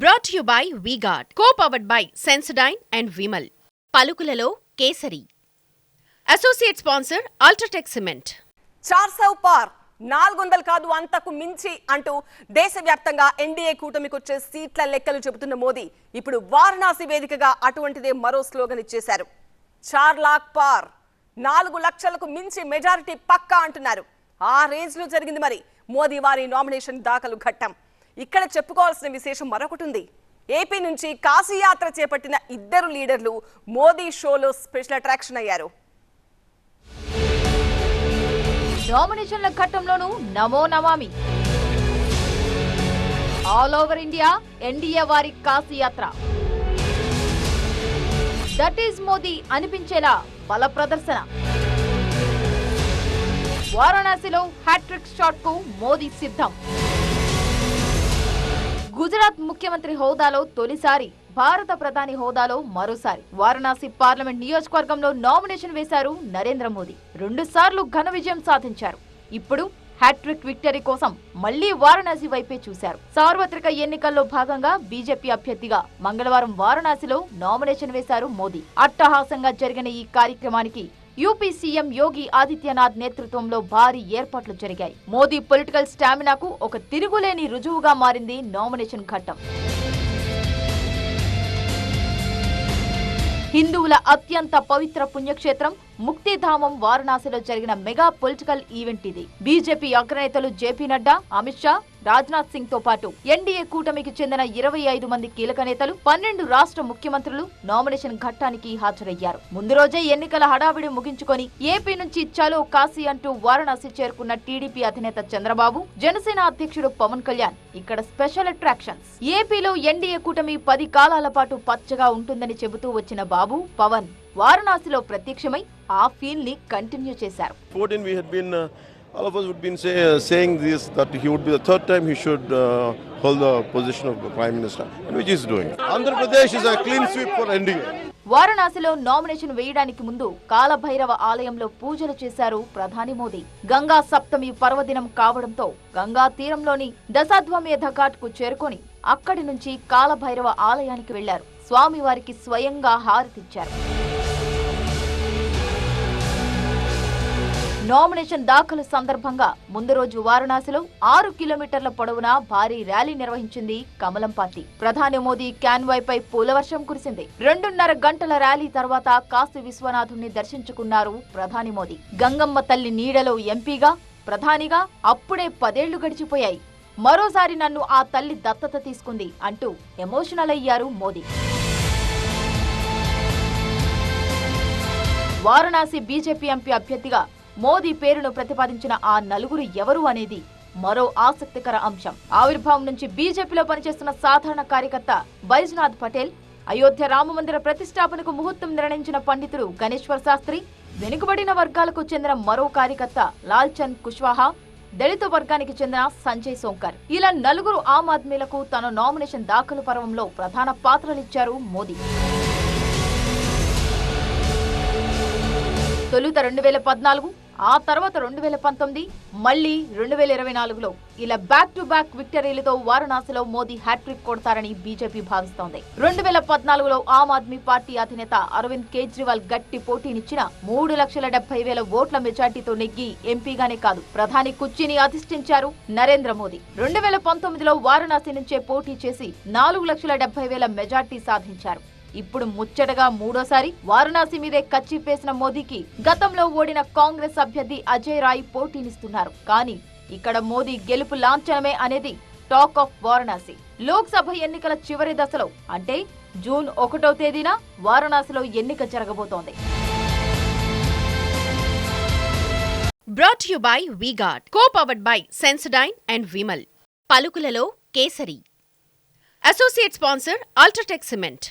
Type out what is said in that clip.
Brought to you by V-Guard, co-powered by Sensodyne and Vimal. పలుకులలో Kesari. Associate sponsor UltraTech cement. 400 పార్ 400 కాదు అంతకు మించి అంటూ దేశవ్యాప్తంగా ఎన్డీఏ కూటమికి వచ్చే సీట్ల లెక్కలు చెబుతున్న మోదీ ఇప్పుడు వారణాసి వేదికగా అటువంటిదే మరో స్లోగన్ ఇచ్చేశారు. 4 లాఖ్ పార్ 4 లక్షలకు మించి మెజారిటీ పక్కా అంటున్నారు. ఆ రేంజ్ లో జరిగింది మరి మోదీ వారి నామినేషన్ దాఖలు ఘట్టం. ఇక్కడ చెప్పుకోవాల్సిన విశేషం మరొకటి ఉంది. ఏపీ నుంచి కాశీ యాత్ర చేపట్టిన ఇద్దరు లీడర్లు మోదీ షోలో స్పెషల్ అట్రాక్షన్ అయ్యారు. నామినేషన్ల ఘట్టంలోనూ నమో నమామి. ఆల్ ఓవర్ ఇండియా ఎన్డీఏ వారి కాశీ యాత్ర. దట్ ఈజ్ మోదీ అనిపించేలా బల ప్రదర్శన. వారణాసిలో హ్యాట్రిక్ షాట్ కు మోదీ సిద్ధం. గుజరాత్ ముఖ్యమంత్రి హోదాలో తొలిసారి, భారత ప్రధాని హోదాలో మరోసారి వారణాసి పార్లమెంట్ నియోజకవర్గంలో నామినేషన్ వేశారు నరేంద్ర మోదీ. 2 సార్లు ఘన విజయం సాధించారు. ఇప్పుడు హ్యాట్రిక్ విక్టరీ కోసం మళ్లీ వారణాసి వైపే చూశారు. సార్వత్రిక ఎన్నికల్లో భాగంగా బీజేపీ అభ్యర్థిగా మంగళవారం వారణాసిలో నామినేషన్ వేశారు మోదీ. అట్టహాసంగా జరిగిన ఈ కార్యక్రమానికి యూపీ సీఎం యోగి ఆదిత్యనాథ్ నేతృత్వంలో భారీ ఏర్పాట్లు జరిగాయి. మోదీ పొలిటికల్ స్టామినాకు ఒక తిరుగులేని రుజువుగా మారింది నామినేషన్ ఘట్టం. హిందువుల అత్యంత పవిత్ర పుణ్యక్షేత్రం ముక్తిధామం వారణాసిలో జరిగిన మెగా పొలిటికల్ ఈవెంట్ ఇది. బీజేపీ అగ్రనేతలు జేపీ నడ్డా, అమిత్ షా, రాజ్నాథ్ సింగ్ తో పాటు ఎన్డీఏ కూటమికి చెందిన 25 మంది కీలక నేతలు, 12 రాష్ట్ర ముఖ్యమంత్రులు నామినేషన్ ఘట్టానికి హాజరయ్యారు. ముందు రోజే ఎన్నికల హడావిడి ముగించుకొని ఏపీ నుంచి చలో కాశీ అంటూ వారణాసి చేరుకున్న టీడీపీ అధినేత చంద్రబాబు, జనసేన అధ్యక్షుడు పవన్ కళ్యాణ్ ఇక్కడ స్పెషల్ అట్రాక్షన్స్. ఏపీలో ఎన్డీఏ కూటమి 10 కాలాల పాటు పచ్చగా ఉంటుందని చెబుతూ వచ్చిన బాబు, పవన్ వారణాసిలో ప్రత్యక్షమై ఆ ఫీల్ ని కంటిన్యూ చేశారు. All of us would been saying this, that he would be the third time he should hold the position of the Prime Minister, and which he is doing. Andhra Pradesh is a clean sweep for NDA. వారణాసిలో nomination వేయడానికి ముందు కాలభైరవ ఆలయంలో పూజలు చేశారు ప్రధాని మోదీ. గంగా సప్తమి పర్వదినం కావడంతో గంగా తీరంలోని దశాధ్వమేధ ఘాట్ కు చేరుకొని అక్కడి నుంచి కాలభైరవ ఆలయానికి వెళ్లారు. స్వామివారికి స్వయంగా హారతిచ్చారు. నామినేషన్ దాఖలు సందర్భంగా ముందు రోజు వారణాసిలో 6 కిలోమీటర్ల పొడవునా భారీ ర్యాలీ నిర్వహించింది కమలం పార్టీ. ప్రధాని మోదీ క్యాన్వాయ్పై పూలవర్షం కురిసింది. 2.5 గంటల ర్యాలీ తర్వాత కాశీ విశ్వనాథుణ్ణి దర్శించుకున్నారు ప్రధాని మోదీ. గంగమ్మ తల్లి నీడలో ఎంపీగా, ప్రధానిగా అప్పుడే 10 ఏళ్లు గడిచిపోయాయి. మరోసారి నన్ను ఆ తల్లి దత్తత తీసుకుంది అంటూ ఎమోషనల్ అయ్యారు మోదీ. వారణాసి బీజేపీ ఎంపీ అభ్యర్థిగా మోదీ పేరును ప్రతిపాదించిన ఆ నలుగురు ఎవరు అనేది మరో ఆసక్తికర అంశం. ఆవిర్భావం నుంచి బీజేపీలో పనిచేస్తున్న సాధారణ కార్యకర్త బైజ్నాథ్ పటేల్, అయోధ్య రామమందిర ప్రతిష్టాపనకు ముహూర్తం నిర్ణయించిన పండితుడు గణేశ్వర్ శాస్త్రి, వెనుకబడిన వర్గాలకు చెందిన మరో కార్యకర్త లాల్ చంద్ కుష్వాహా, దళిత వర్గానికి చెందిన సంజయ్ సోంకర్, ఇలా నలుగురు ఆమ్ ఆద్మీలకు తన నామినేషన్ దాఖలు పర్వంలో ప్రధాన పాత్రలిచ్చారు మోదీ. తొలుత 2014, ఆ తర్వాత 2019, మళ్లీ 2024లో ఇలా బ్యాక్ టు బ్యాక్ విక్టరీలతో వారణాసిలో మోదీ హ్యాట్రిక్ కొడతారని బీజేపీ భావిస్తోంది. 2014లో ఆమ్ ఆద్మీ పార్టీ అధినేత అరవింద్ కేజ్రీవాల్ గట్టి పోటీనిచ్చిన 3,70,000 ఓట్ల మెజార్టీతో నెగ్గి ఎంపీగానే కాదు, ప్రధాని కుర్చీని అధిష్ఠించారు నరేంద్ర మోదీ. 2019లో వారణాసి నుంచే పోటీ చేసి 4,70,000 మెజార్టీ సాధించారు. ఇప్పుడు ముచ్చటగా మూడోసారి వారణాసి మీదే కచ్చిపేసిన మోదీకి గతంలో ఓడిన కాంగ్రెస్ అభ్యర్థి అజయ్ రాయ్ పోటీనిస్తున్నారు. కానీ ఇక్కడ మోదీ గెలుపు లాంఛనమే అనేది టాక్ ఆఫ్ వారణాసి. లోక్సభ ఎన్నికల చివరి దశలో అంటే జూన్ 1వ తేదీన వారణాసిలో ఎన్నిక జరగబోతోంది. Brought to you by V-Guard, co-powered by Sensodyne and Vimal. పలుకులలో Kesari. Associate sponsor UltraTech cement.